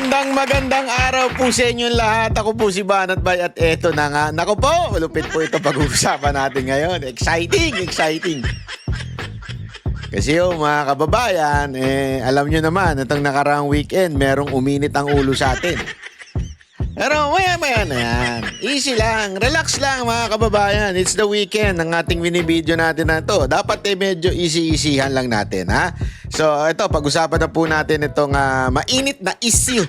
Magandang araw po sa inyong lahat. Ako po si Banat Bay at eto na nga. Naku po, malupit po ito pag-uusapan natin ngayon. Exciting. Kasi mga kababayan, alam nyo naman, itong nakaraang weekend, merong uminit ang ulo sa atin. Pero maya-maya na yan. Easy lang, relax lang mga kababayan. It's the weekend ng ating binibideo natin na to. Dapat medyo easy-easyhan lang natin, ha? So ito, pag-usapan na po natin itong mainit na issue.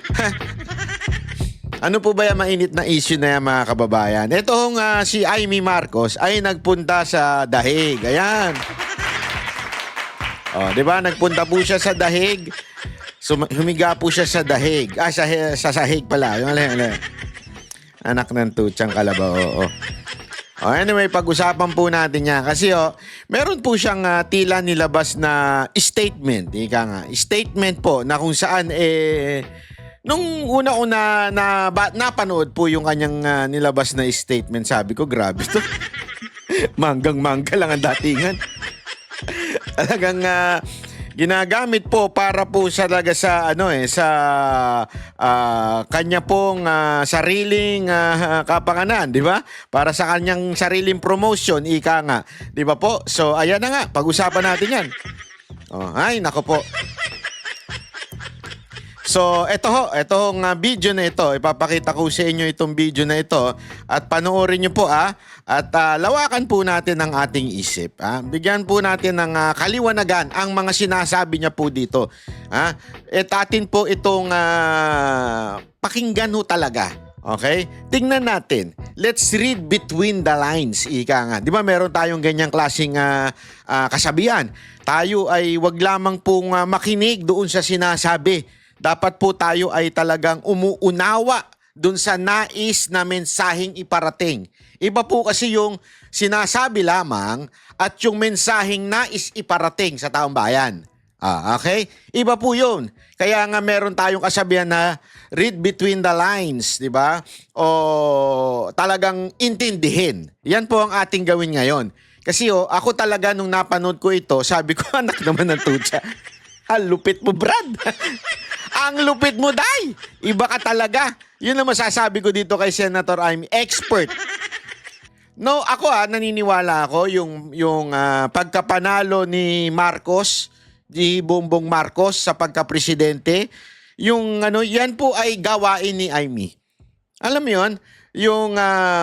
Ano po ba yung mainit na issue na yan mga kababayan? Itong si Amy Marcos ay nagpunta sa Dahig. Ayan. Oh, 'di ba? Nagpunta po siya sa Dahig. So, humiga po siya sa dahig. Sa sahig pala. Yung anak ng tutsang kalabaw. Oo. Anyway, pag-usapan po natin yan. Kasi meron po siyang tila nilabas na statement. Ika nga. Statement po na kung saan nung una-una napanood po yung kanyang nilabas na statement. Sabi ko, grabe to. Manggang-mangga lang ang datingan. Talagang ginagamit po para po talaga sa kanya pong sariling kapanganan, di ba? Para sa kanyang sariling promotion, ika nga. Di ba po? So ayan na nga, pag-usapan natin 'yan. Ay nako po. So, etong video na ito, ipapakita ko sa inyo itong video na ito at panoorin nyo po at lawakan po natin ang ating isip. Bigyan po natin ng kaliwanagan ang mga sinasabi niya po dito. Atin po itong pakinggan ho talaga. Okay? Tingnan natin. Let's read between the lines. Ika nga. Di ba meron tayong ganyang klaseng kasabihan? Tayo ay wag lamang pong makinig doon sa sinasabi. Dapat po tayo ay talagang umuunawa dun sa nais na mensaheng iparating. Iba po kasi yung sinasabi lamang at yung mensaheng nais iparating sa taong bayan. Okay? Iba po yun. Kaya nga meron tayong kasabihan na read between the lines, di ba? O talagang intindihin. Yan po ang ating gawin ngayon. Kasi ako talaga nung napanood ko ito, sabi ko, anak naman ng tutsa. Lupit mo, Brad. Ang lupit mo, Day. Iba ka talaga. Yun ang masasabi ko dito kay Senator Amy. Expert. No, ako naniniwala ako yung pagkapanalo ni Marcos, ni Bongbong Marcos sa pagka-presidente, yan po ay gawain ni Amy. Alam mo yun? Yung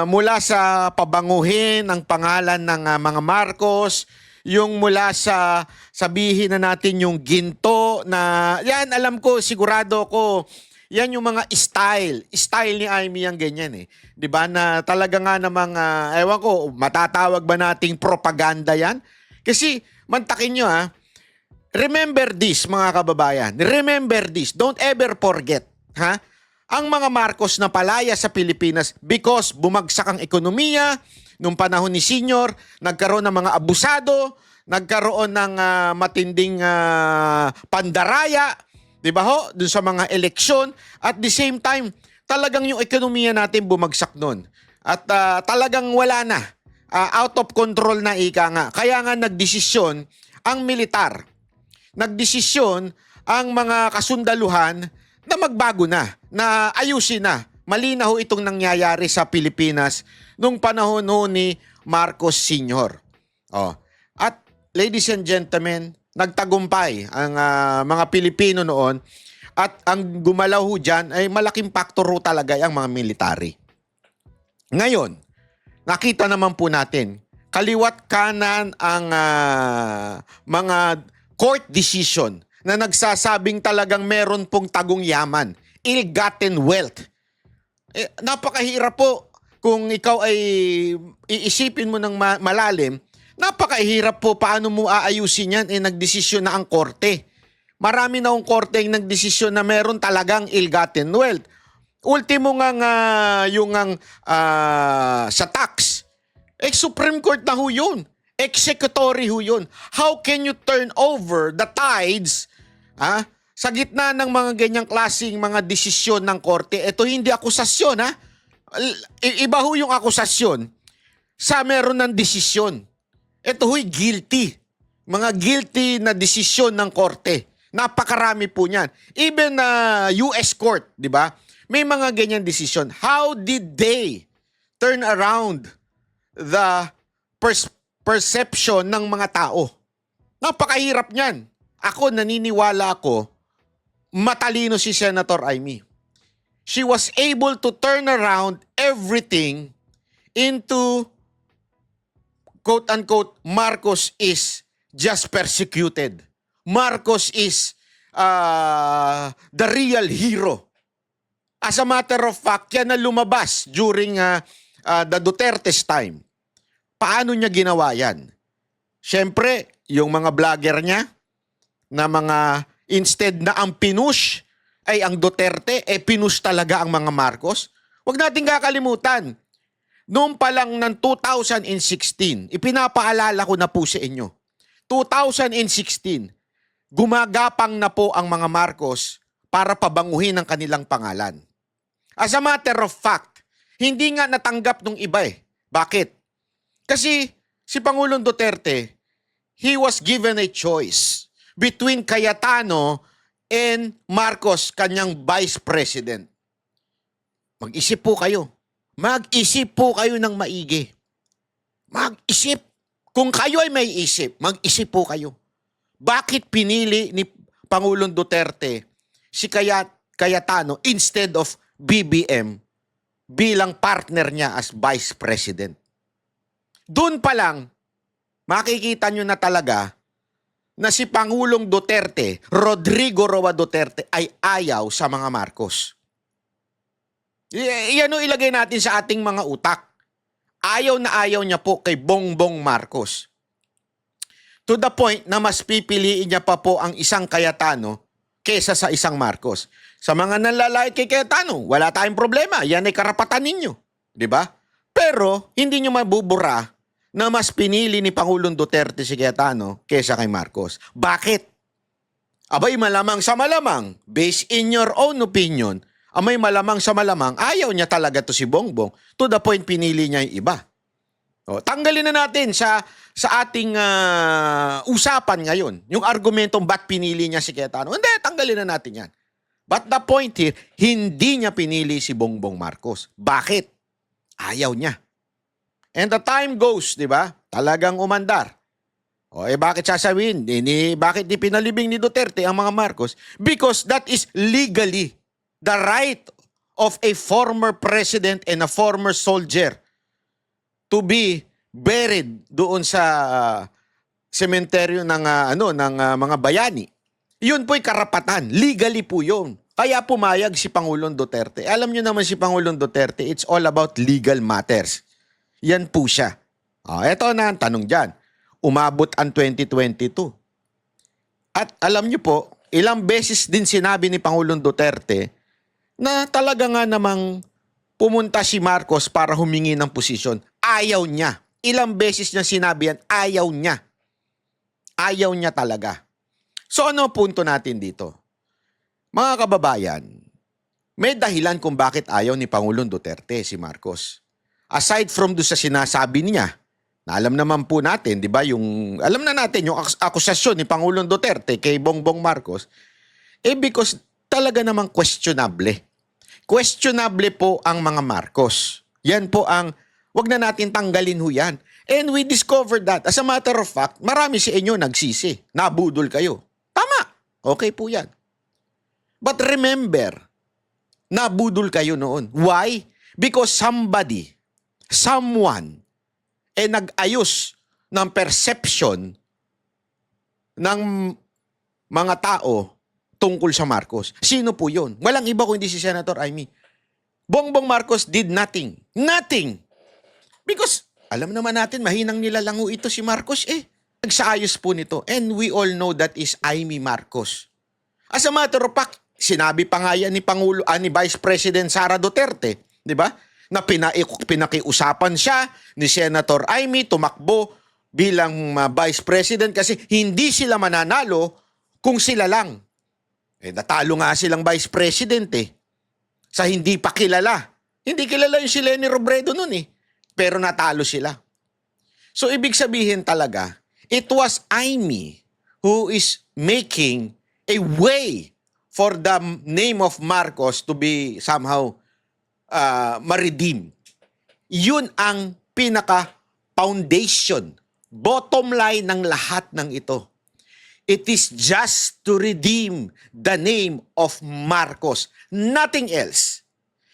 mula sa pabanguhin ang pangalan ng mga Marcos, yung mula sa sabihin na natin yung ginto na yan, alam ko, sigurado ko, yan yung mga style ni Amy yung ganyan 'di ba, na talaga nga namang ewan ko, matatawag ba nating propaganda yan? Kasi mantakin nyo remember this mga kababayan, remember this, don't ever forget ang mga Marcos na palaya sa Pilipinas because bumagsak ang ekonomiya. Nung panahon ni Senior, nagkaroon ng mga abusado, nagkaroon ng matinding pandaraya, di ba ho? Dun sa mga eleksyon. At the same time, talagang yung ekonomiya natin bumagsak nun. At talagang wala na. Out of control na ika nga. Kaya nga nagdesisyon ang militar. Nagdesisyon ang mga kasundaluhan na magbago na ayusin na. Malinaw itong nangyayari sa Pilipinas nung panahon ni Marcos Sr. At ladies and gentlemen, nagtagumpay ang mga Pilipino noon at ang gumalaw dyan ay malaking faktor talaga ang mga military. Ngayon, nakita naman po natin, kaliwat kanan ang mga court decision na nagsasabing talagang meron pong tagong yaman, ill-gotten wealth. Napakahirap po kung ikaw ay iisipin mo ng malalim, napakahirap po paano mo aayusin yan. Nagdesisyon na ang korte. Marami na ang korte yung nagdesisyon na meron talagang ill-gotten wealth. Ultimo nga sa tax. Supreme Court na ho yun. Executory ho yun. How can you turn over the tides sa gitna ng mga ganyang klaseng mga desisyon ng korte? Ito hindi akusasyon Iba ho yung akusasyon sa meron ng desisyon. Ito ho'y guilty. Mga guilty na desisyon ng korte. Napakarami po niyan. Even US court, di ba? May mga ganyan decision. How did they turn around the perception ng mga tao? Napakahirap niyan. Ako, naniniwala ako, matalino si Senator Amy. She was able to turn around everything into, quote-unquote, Marcos is just persecuted. Marcos is the real hero. As a matter of fact, yan na lumabas during the Duterte's time. Paano niya ginawa yan? Siyempre, yung mga vlogger niya na mga instead na ang pinush ay ang Duterte, pinush talaga ang mga Marcos. Huwag natin kakalimutan. Noong pa lang ng 2016, ipinapaalala ko na po sa inyo. 2016, gumagapang na po ang mga Marcos para pabanguhin ang kanilang pangalan. As a matter of fact, hindi nga natanggap nung iba eh. Bakit? Kasi si Pangulong Duterte, he was given a choice between Cayetano and Marcos, kanyang vice president. Mag-isip po kayo. Mag-isip po kayo ng maigi. Mag-isip. Kung kayo ay may isip, mag-isip po kayo. Bakit pinili ni Pangulong Duterte si Cayetano instead of BBM bilang partner niya as vice president? Doon pa lang, makikita nyo na talaga na si Pangulong Duterte, Rodrigo Roa Duterte, ay ayaw sa mga Marcos. Yan o ilagay natin sa ating mga utak. Ayaw na ayaw niya po kay Bongbong Marcos. To the point na mas pipiliin niya pa po ang isang Cayetano kesa sa isang Marcos. Sa mga nanlalait kay Cayetano, wala tayong problema. Yan ay karapatan ninyo. Diba? Pero, hindi nyo mabubura na mas pinili ni Pangulong Duterte si Cayetano kesa kay Marcos. Bakit? Abay, malamang sa malamang, based in your own opinion, amay malamang sa malamang, ayaw niya talaga to si Bongbong. To the point, pinili niya yung iba. O, tanggalin na natin sa ating usapan ngayon, yung argumentong ba't pinili niya si Cayetano. Hindi, tanggalin na natin yan. But the point here, hindi niya pinili si Bongbong Marcos. Bakit? Ayaw niya. And the time goes, di ba? Talagang umandar. O bakit sasabihin? Bakit di pinalibing ni Duterte ang mga Marcos? Because that is legally the right of a former president and a former soldier to be buried doon sa sementeryo ng mga bayani. Yun po'y karapatan. Legally po yun. Kaya pumayag si Pangulong Duterte. Alam nyo naman si Pangulong Duterte, it's all about legal matters. Yan po siya. Eto na ang tanong dyan. Umabot ang 2022. At alam nyo po, ilang beses din sinabi ni Pangulong Duterte na talaga nga namang pumunta si Marcos para humingi ng posisyon. Ayaw niya. Ilang beses niya sinabi yan, ayaw niya. Ayaw niya talaga. So ano punto natin dito? Mga kababayan, may dahilan kung bakit ayaw ni Pangulong Duterte si Marcos. Aside from doon sa sinasabi niya, na alam naman po natin, di ba, alam na natin yung akusasyon ni Pangulong Duterte kay Bongbong Marcos, because talaga namang questionable. Questionable po ang mga Marcos. Yan po ang, wag na natin tanggalin ho yan. And we discovered that. As a matter of fact, marami sa inyo nagsisi. Nabudol kayo. Tama. Okay po yan. But remember, nabudol kayo noon. Why? Because someone, nag-ayos ng perception ng mga tao tungkol sa Marcos. Sino po yun? Walang iba kundi si Senator Amy. Bongbong Marcos did nothing. Nothing. Because, alam naman natin, mahinang nilalango ito si Marcos Nagsaayos po nito. And we all know that is Amy Marcos. As a matter of fact, sinabi pa nga yan ni Vice President Sara Duterte, di ba? Na pinakiusapan siya ni Senator Amy tumakbo bilang Vice President kasi hindi sila mananalo kung sila lang. Natalo nga silang Vice President sa hindi pa kilala. Hindi kilala yung si Leni Robredo nun pero natalo sila. So ibig sabihin talaga, it was Amy who is making a way for the name of Marcos to be somehow ma-redeem. Yun ang pinaka-foundation, bottom line ng lahat ng ito. It is just to redeem the name of Marcos. Nothing else.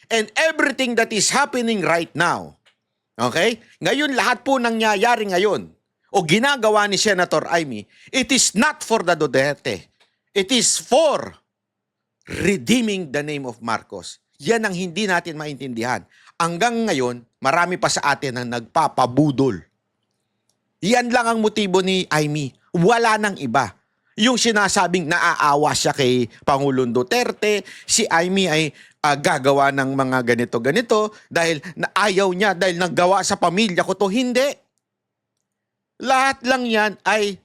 And everything that is happening right now, okay? Ngayon, lahat po nangyayari ngayon, o ginagawa ni Senator Amy, it is not for the Duterte. It is for redeeming the name of Marcos. Yan ang hindi natin maintindihan. Hanggang ngayon, marami pa sa atin ang nagpapabudol. Yan lang ang motibo ni Amy. Wala nang iba. Yung sinasabing naaawa siya kay Pangulong Duterte, si Amy ay gagawa ng mga ganito-ganito dahil ayaw niya, dahil naggawa sa pamilya ko to. Hindi. Lahat lang yan ay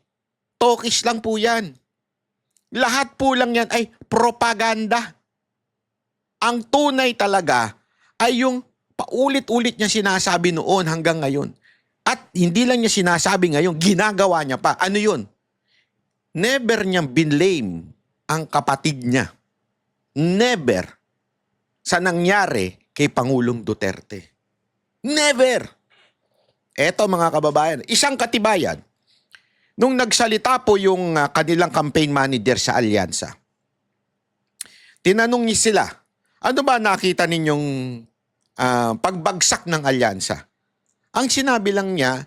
talkish lang po yan. Lahat po lang yan ay propaganda. Ang tunay talaga ay yung paulit-ulit niya sinasabi noon hanggang ngayon. At hindi lang niya sinasabi ngayon, ginagawa niya pa. Ano yun? Never niyang binlame ang kapatid niya. Never sa nangyari kay Pangulong Duterte. Never! Eto mga kababayan, isang katibayan. Nung nagsalita po yung kanilang campaign manager sa Alyansa, tinanong niya sila, ano ba nakita ninyong pagbagsak ng Alyansa? Ang sinabi lang niya,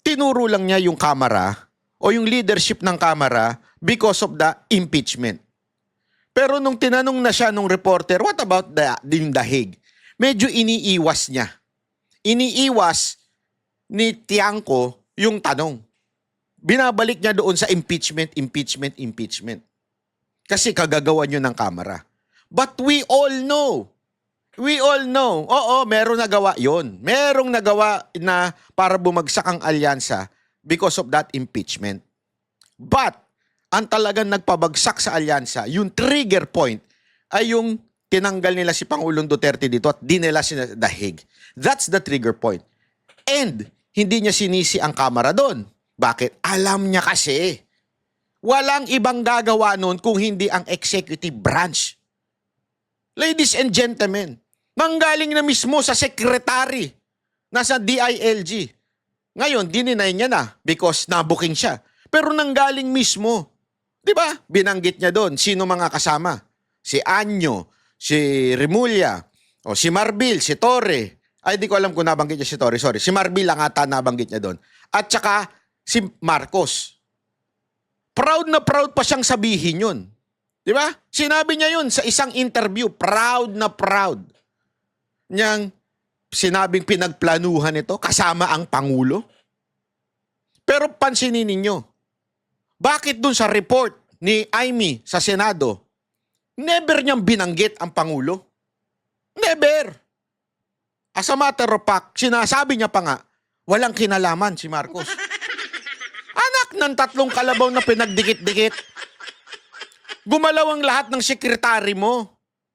tinuro lang niya yung kamera o yung leadership ng kamera because of the impeachment. Pero nung tinanong na siya nung reporter, what about the Hague? Medyo iniiwas niya. Iniiwas ni Tiangco yung tanong. Binabalik niya doon sa impeachment. Kasi kagagawa niyo ng kamera. But we all know. Oo, merong nagawa yon. Merong nagawa na para bumagsak ang alyansa because of that impeachment. But, ang talagang nagpabagsak sa alyansa, yung trigger point, ay yung tinanggal nila si Pangulong Duterte dito at dinala si The Hague. That's the trigger point. And, hindi niya sinisi ang kamera doon. Bakit? Alam niya kasi. Walang ibang gagawa noon kung hindi ang executive branch. Ladies and gentlemen, manggaling na mismo sa secretary, nasa DILG. Ngayon, dininay niya na because nabuking siya. Pero nanggaling mismo. Di ba? Binanggit niya doon. Sino mga kasama? Si Anyo, si Remulla, o si Marbil, si Torre. Ay, di ko alam kung nabanggit niya si Torre. Sorry. Si Marbil lang ata nabanggit niya doon. At saka si Marcos. Proud na proud pa siyang sabihin yun. Di ba? Sinabi niya yun sa isang interview. Proud na proud. Niyang sinabing pinagplanuhan ito kasama ang Pangulo. Pero pansinin ninyo, bakit dun sa report ni Amy sa Senado, never niyang binanggit ang Pangulo? Never! As a matter of fact, sinasabi niya pa nga, walang kinalaman si Marcos. Anak ng 3 kalabaw na pinagdikit-dikit. Gumalaw ang lahat ng sekretary mo.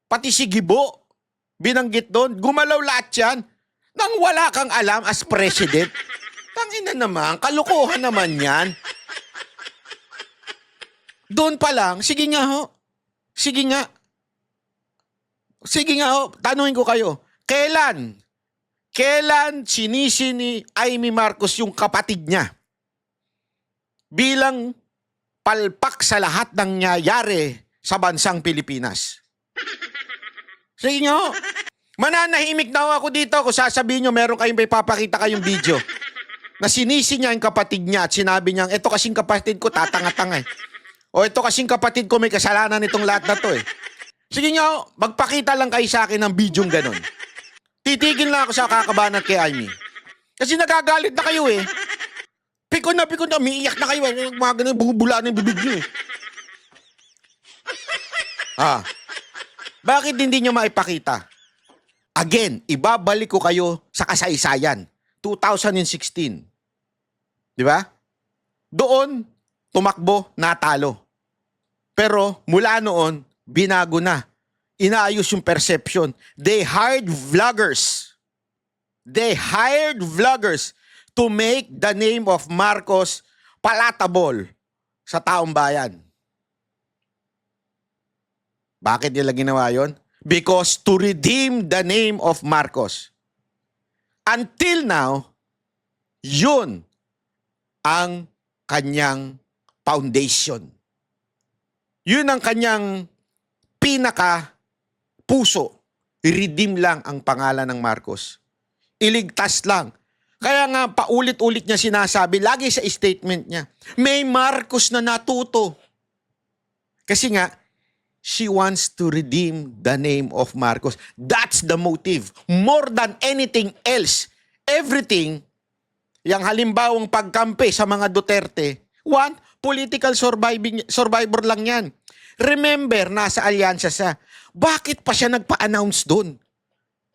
Pati si Gibo. Binanggit doon. Gumalaw lahat yan. Nang wala kang alam as president. Tangina naman. Kalukuhan naman yan. Doon pa lang. Sige nga ho. Sige nga. Sige nga ho. Tanungin ko kayo. Kailan sinisi ni Amy Marcos yung kapatid niya? Bilang palpak sa lahat ng nangyayari sa bansang Pilipinas. Sige nyo, mananahimik na ako dito kung sasabihin nyo meron kayong papakita kayong video na sinisi niya yung kapatid niya at sinabi niya, eto kasing kapatid ko, tatanga-tanga eh. O eto kasing kapatid ko, may kasalanan itong lahat na to eh. Sige nyo, magpakita lang kayo sa akin ng video ganon. Titigil na ako sa kakabanat kay Amy. Kasi nagagalit na kayo eh. Pikon na, umiiyak na kayo. Mga ganun, bubula na yung bibig nyo eh. Bakit hindi nyo maipakita? Again, ibabalik ko kayo sa kasaysayan. 2016. Di ba? Doon, tumakbo, natalo. Pero mula noon, binago na. Inaayos yung perception. They hired vloggers. To make the name of Marcos palatable sa taong bayan. Bakit nila ginawa yon? Because to redeem the name of Marcos. Until now, yun ang kanyang foundation. Yun ang kanyang pinaka-puso. I-redeem lang ang pangalan ng Marcos. Iligtas lang. Kaya nga, paulit-ulit niya sinasabi, lagi sa statement niya, may Marcos na natuto. Kasi nga, she wants to redeem the name of Marcos. That's the motive. More than anything else. Everything, yung halimbawang pagkampi sa mga Duterte, one, political survivor lang yan. Remember, nasa alyansa siya. Bakit pa siya nagpa-announce doon?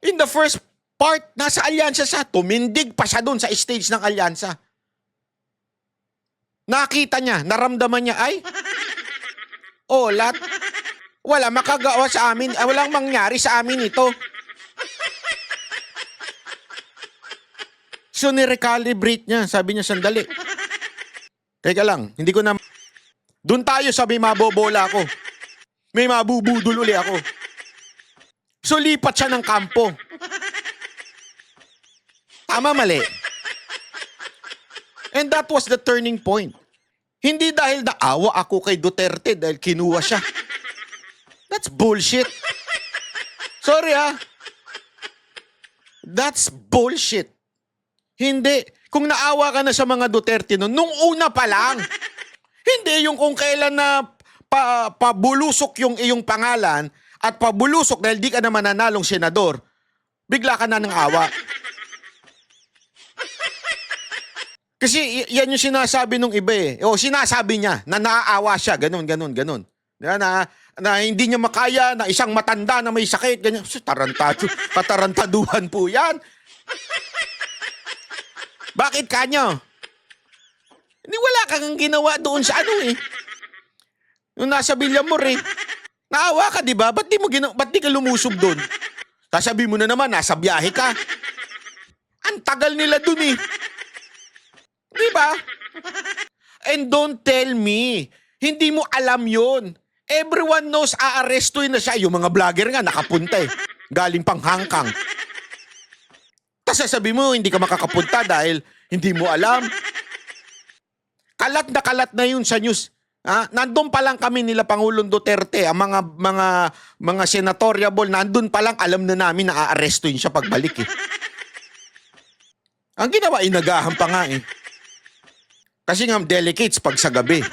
In the first part, nasa alyansa siya. Tumindig pa siya doon sa stage ng alyansa. Nakita niya, naramdaman niya, ay, lahat, wala makagawa sa amin, walang mangyari sa amin ito. So, nirecalibrate niya. Sabi niya, sandali. Teka lang, hindi ko na... Doon tayo sa may mabobola ako. May mabubudol uli ako. So, lipat siya ng kampo. Tama, mali. And that was the turning point. Hindi dahil naawa ako kay Duterte dahil kinuha siya. That's bullshit. Sorry That's bullshit. Hindi. Kung naawa ka na sa mga Duterte nung una pa lang. Hindi yung kung kailan na pabulusok yung iyong pangalan at pabulusok dahil di ka na mananalong senador, bigla ka na ng awa. Kasi yan yung sinasabi nung iba eh. O sinasabi niya na naaawa siya, ganun. Na hindi niya makaya, na isang matanda na may sakit, ganyan. Katarantaduhan po yan. Bakit kanyo? Hindi wala kang ginawa doon sa Nung nasa Villamor Naawa ka, di ba? Ba't di ka lumusob doon? Sasabi mo na naman, nasa biyahe ka. Ang tagal nila doon Di ba? And don't tell me, hindi mo alam yun. Everyone knows aarestuin na siya. Yung mga vlogger nga, nakapunta Galing pang Hong Kong. Tapos sasabi mo, hindi ka makakapunta dahil hindi mo alam. Kalat na yun sa news. Nandun pa lang kami nila Pangulong Duterte, ang mga senatoriable, nandun pa lang alam na namin na aarestuin siya pagbalik Ang ginawa, inagahan pa nga Kasi nga delicates pag sa gabi.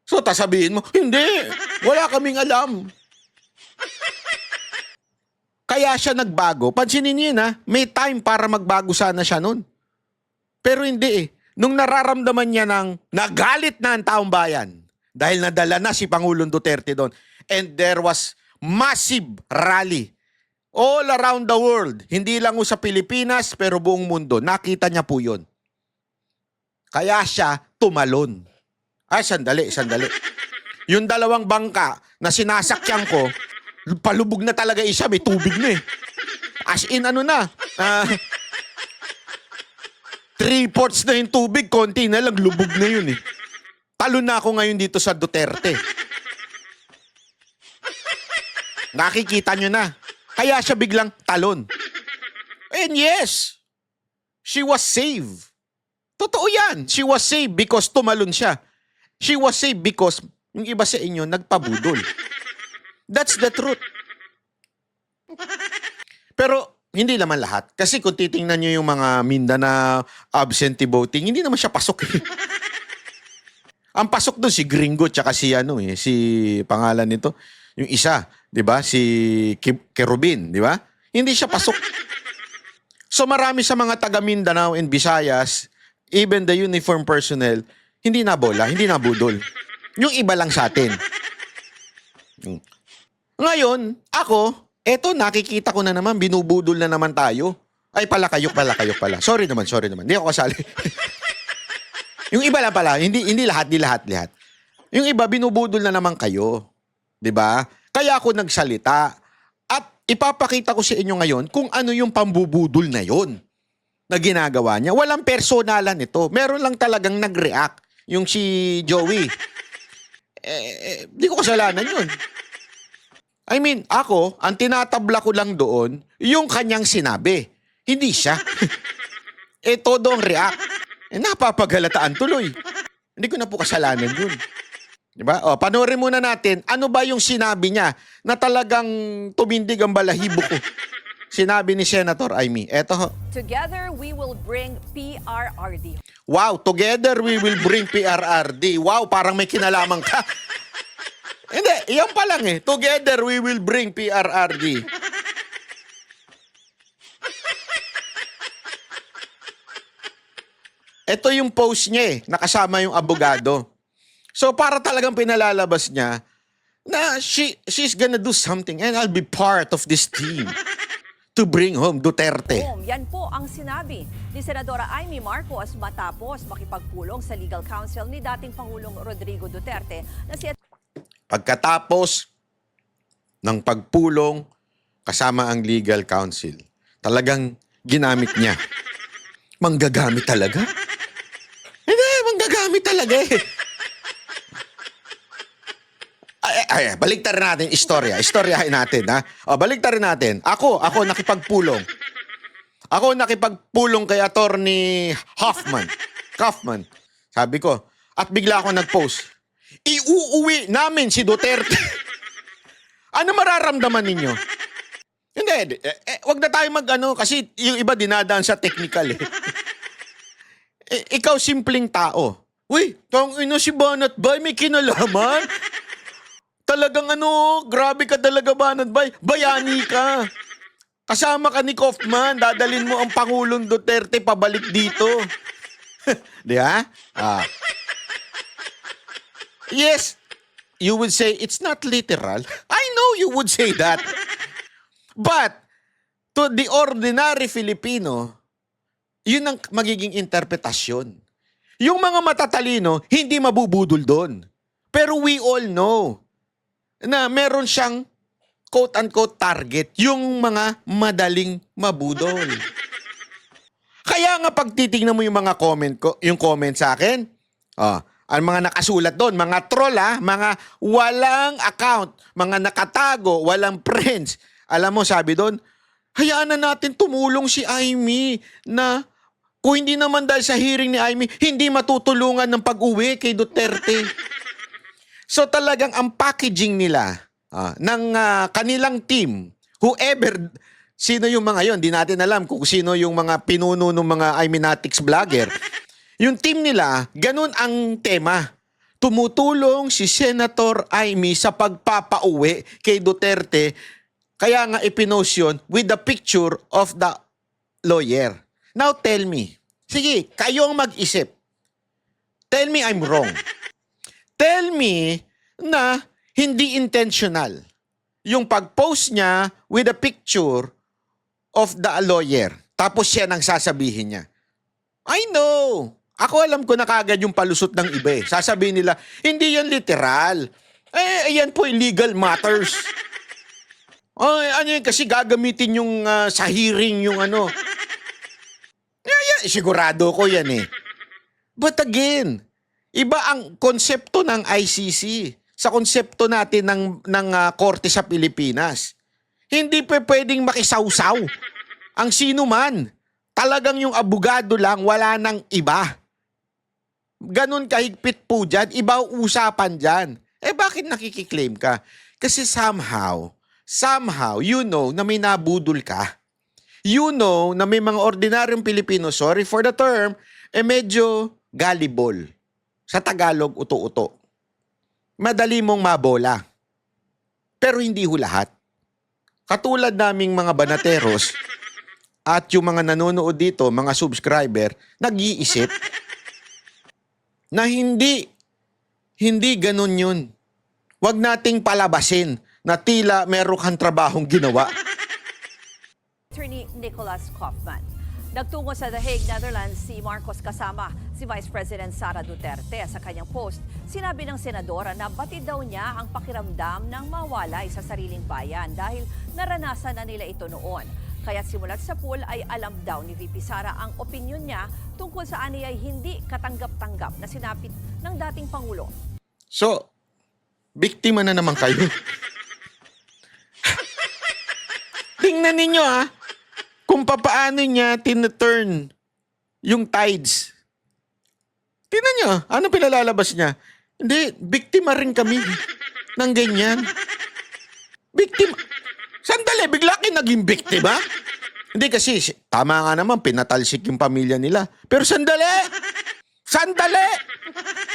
So, sabihin mo, hindi, wala kaming alam. Kaya siya nagbago. Pansinin niyo may time para magbago sana siya nun. Pero hindi Nung nararamdaman niya nagalit na ang taong bayan dahil nadala na si Pangulong Duterte doon. And there was massive rally all around the world. Hindi lang sa Pilipinas pero buong mundo. Nakita niya po yun. Kaya siya tumalon. Sandali. Yung dalawang bangka na sinasakyan ko, palubog na talaga isa, may tubig na As in 3/4 na yung tubig, konti na lang, lubog na yun Talon na ako ngayon dito sa Duterte. Nakikita nyo na. Kaya siya biglang talon. And yes, she was saved. Totoo yan. She was saved because tumalon siya. She was saved because yung iba sa inyo nagpabudol. That's the truth. Pero hindi naman lahat. Kasi kung titingnan nyo yung mga Mindanao absentee voting, hindi naman siya pasok Ang pasok doon si Gringo tsaka si si pangalan nito, yung isa, 'di ba? Si Kerubin, 'di ba? Hindi siya pasok. So marami sa mga taga Mindanao and Visayas, even the uniform personnel, hindi nabola, hindi nabudol. Yung iba lang sa atin. Ngayon, eto nakikita ko na naman, binubudol na naman tayo. Ay pala. Sorry naman. Hindi ako kasali. Yung iba lang pala, hindi lahat. Yung iba, binubudol na naman kayo. 'Di ba? Kaya ako nagsalita. At ipapakita ko sa inyo ngayon kung ano yung pambubudol na yon na ginagawa niya. Walang personalan ito. Meron lang talagang nag-react. Yung si Joey. di ko kasalanan yun. I mean, ako, ang tinatabla ko lang doon, yung kanyang sinabi. Hindi siya. Todo ang react. Napapagalataan tuloy. Hindi ko na po kasalanan yun. Diba? O, panoorin muna natin, ano ba yung sinabi niya na talagang tumindig ang balahibo ko. Sinabi ni Senator Amy. Eto ho. Together, we will bring PRRD. Wow, together we will bring PRRD. Wow, parang may kinalaman ka. Hindi, yan pa lang eh. Together we will bring PRRD. Ito yung post niya eh, nakasama yung abogado. So para talagang pinalalabas niya na she's gonna do something and I'll be part of this team to bring home Duterte. Yan po ang sinabi ni Senadora Amy Marcos matapos makipagpulong sa legal counsel ni dating Pangulong Rodrigo Duterte na si Pagkatapos ng pagpulong kasama ang legal counsel, talagang ginamit niya. Manggagamit talaga? Hindi, manggagamit talaga eh. Baliktarin natin istorya. Istoryahin natin, ha? O, baliktarin natin. Ako nakipagpulong. Ako nakipagpulong kay Attorney Kaufman. Sabi ko, at bigla ako nag-post. Iuuwi namin si Duterte. Ano mararamdaman ninyo? Hindi, wag na tayo mag-ano kasi yung iba dinadaan sa technical eh. Ikaw simpleng tao. Uy, tangina si Banat Bay, may kinalaman? Talagang grabe ka talaga Banat Bay. Bayani ka. Kasama ka ni Kaufman, dadalin mo ang Pangulong Duterte pabalik dito. Di ba? Yes, you would say it's not literal. I know you would say that. But to the ordinary Filipino, yun ang magiging interpretasyon. Yung mga matatalino, hindi mabubudol doon. Pero we all know na meron siyang quote-unquote target, yung mga madaling mabudol. Kaya nga pag titignan mo yung mga comment sa akin, ang mga nakasulat doon, mga troll mga walang account, mga nakatago, walang friends. Alam mo, sabi doon, hayaan na natin tumulong si Amy na kung hindi naman dahil sa hearing ni Amy, hindi matutulungan ng pag-uwi kay Duterte. So talagang ang packaging nila ng kanilang team, whoever, sino yung mga yon, di natin alam kung sino yung mga pinuno ng mga Iminatics vlogger. Yung team nila, ganun ang tema. Tumutulong si Senator Amy sa pagpapauwi kay Duterte. Kaya nga ipinost yun with the picture of the lawyer. Now tell me, sige, kayo ang mag-isip. Tell me I'm wrong. Tell me na hindi intentional yung pag-post niya with a picture of the lawyer. Tapos siya nang sasabihin niya. I know. Ako alam ko na kagad yung palusot ng iba eh. Sasabihin nila, hindi yan literal. Ayan po legal matters. Ano yun, kasi gagamitin yung sa hearing yung sigurado ko yan eh. But again, iba ang konsepto ng ICC sa konsepto natin ng korte sa Pilipinas. Hindi pwedeng makisawsaw ang sino man. Talagang yung abogado lang, wala nang iba. Ganon kahigpit po dyan, iba usapan dyan. Bakit nakikiklaim ka? Kasi somehow, you know na may nabudol ka. You know na may mga ordinaryong Pilipino, sorry for the term, medyo gullible. Sa Tagalog, uto-uto. Madali mong mabola. Pero hindi ho lahat. Katulad naming mga banateros at yung mga nanonood dito, mga subscriber, nag-iisip na hindi ganun yun. Huwag nating palabasin na tila meron kang trabahong ginawa. Attorney Nicholas Kaufman. Nagtungo sa The Hague, Netherlands si Marcos kasama si Vice President Sara Duterte. Sa kanyang post, sinabi ng senadora na batid daw niya ang pakiramdam ng mawalay sa sariling bayan dahil naranasan na nila ito noon. Kaya simulat sa pool ay alam daw ni VP Sara ang opinyon niya tungkol sa ani ay hindi katanggap-tanggap na sinapit ng dating Pangulo. So, Biktima na naman kayo. Tingnan ninyo kung papaano niya tineturn yung tides. Tingnan nyo, ano pinalalabas niya? Hindi, biktima rin kami ng ganyan. Biktima. Sandali, bigla kayo naging biktima? Hindi kasi, tama nga naman, pinatalsik yung pamilya nila. Pero sandali! Sandali!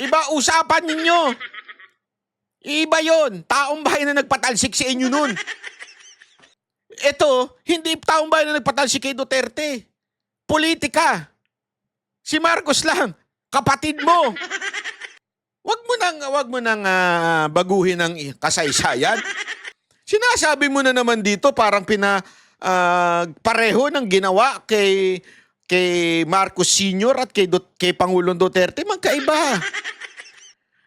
Iba usapan ninyo. Iba yon. Taong bahay na nagpatalsik sa inyo nun. Ito, hindi taong bahay na nagpatalsik kay Duterte. Politika. Si Marcos lang. Kapatid mo. Wag mo nang baguhin ang kasaysayan. Sinasabi mo na naman dito parang pareho ng ginawa kay Marcos Sr. at kay Pangulong Duterte, magkaiba.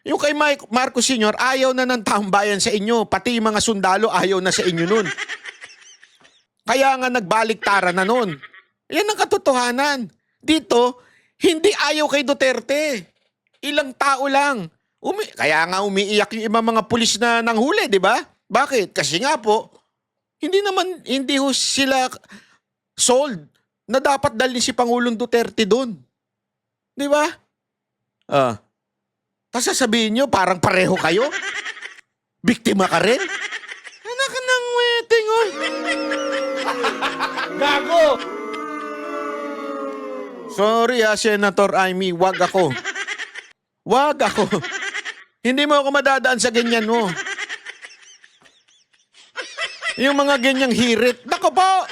Yung kay Marcos Sr., ayaw na ng taong bayan sa inyo. Pati yung mga sundalo, ayaw na sa inyo nun. Kaya nga nagbaliktaran na nun. Yan ang katotohanan. Dito, hindi ayaw kay Duterte. Ilang tao lang. Kaya nga umiiyak yung ibang mga pulis na nanghuli, di ba? Bakit? Kasi nga po, hindi ho sila sold na dapat dalhin si Pangulong Duterte doon. Di ba? Tapos sasabihin nyo, parang pareho kayo? Biktima ka rin? Anak ka ng wedding, oh. Gago! Sorry Senator Amy, wag ako. Wag ako. Hindi mo ako madadaan sa ganyan mo. Yung mga ganyang hirit, nako po,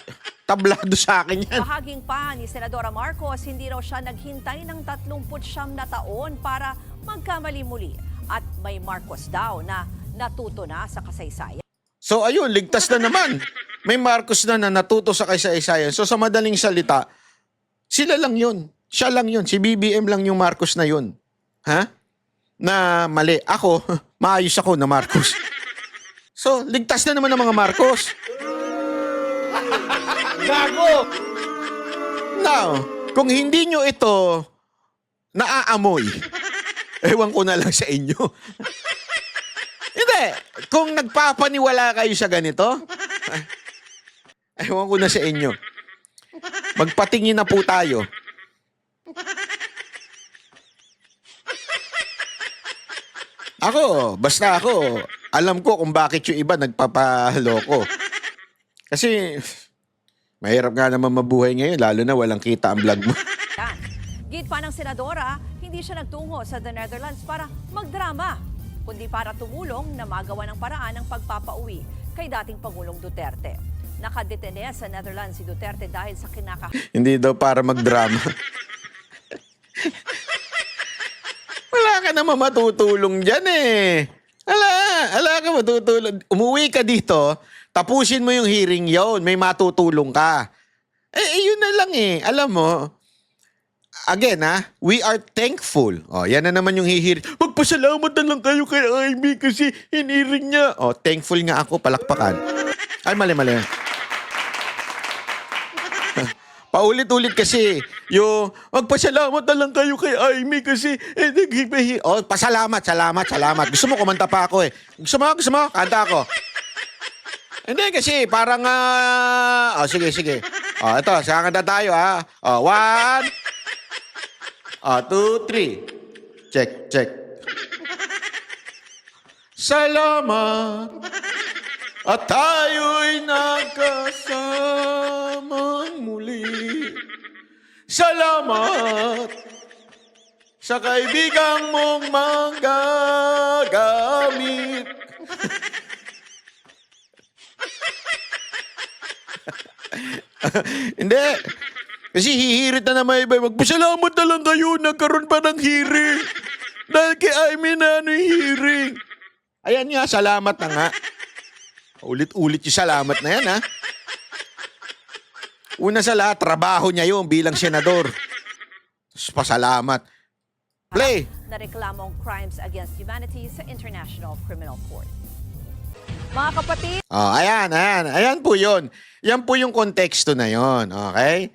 tablado sa akin yan. Bahaging pa ni Senadora Marcos, hindi raw siya naghintay ng 39 na taon para magkamali muli. At may Marcos daw na natuto na sa kasaysayan. So ayun, ligtas na naman. May Marcos na natuto sa kasaysayan. So sa madaling salita, sila lang yun. Siya lang yun. Si BBM lang yung Marcos na yun. Ha? Na mali. Ako, maayos ako na Marcos. So, ligtas na naman ng mga Marcos. Gago! Now, kung hindi nyo ito naaamoy, ewan ko na lang sa inyo. Hindi. Kung nagpapaniwala kayo sa ganito, ewan ko na sa inyo. Magpatingin na po tayo. Basta ako, alam ko kung bakit yung iba nagpapaloko. Kasi, mahirap nga naman mabuhay ngayon, lalo na walang kita ang vlog mo. Git pa ng senadora, hindi siya nagtungo sa the Netherlands para magdrama, kundi para tumulong na magawa ng paraan ng pagpapauwi kay dating Pangulong Duterte. Nakadetene sa Netherlands si Duterte dahil sa Hindi daw para magdrama. Wala ka naman matutulong dyan eh. Wala ka matutulong. Umuwi ka dito, tapusin mo yung hearing yon, may matutulong ka. Yun na lang eh. Alam mo, again we are thankful. Yan na naman yung hihiring. Magpasalamat na lang kayo kay Amy kasi hiniring niya. Thankful nga ako, palakpakan. Ay, mali. Paulit-ulit kasi yung magpasalamat na lang kayo kay Amy kasi salamat. Gusto mo kumanta pa ako eh. Gusto mo? Kanta ako. Hindi kasi parang sige. Ito, saan kanta tayo ha? 1, 2, 3. Check. Salamat at tayo'y nagkasamang muli. Salamat sa kaibigang mong manggagamit. Hindi. Kasi hihirit na naman iba. Magpasalamat na lang kayo. Nagkaroon pa ng hearing. Dahil kay Amy na yung hearing. Ayan nga, salamat na nga. Ulit-ulit yung salamat na yan, ha? Una sa lahat, trabaho niya yun bilang senador. Pasalamat. Play! Na reklamong crimes against humanity sa International Criminal Court. Mga kapatid, Ayan. Ayan po yun. Yan po yung konteksto na yun, okay?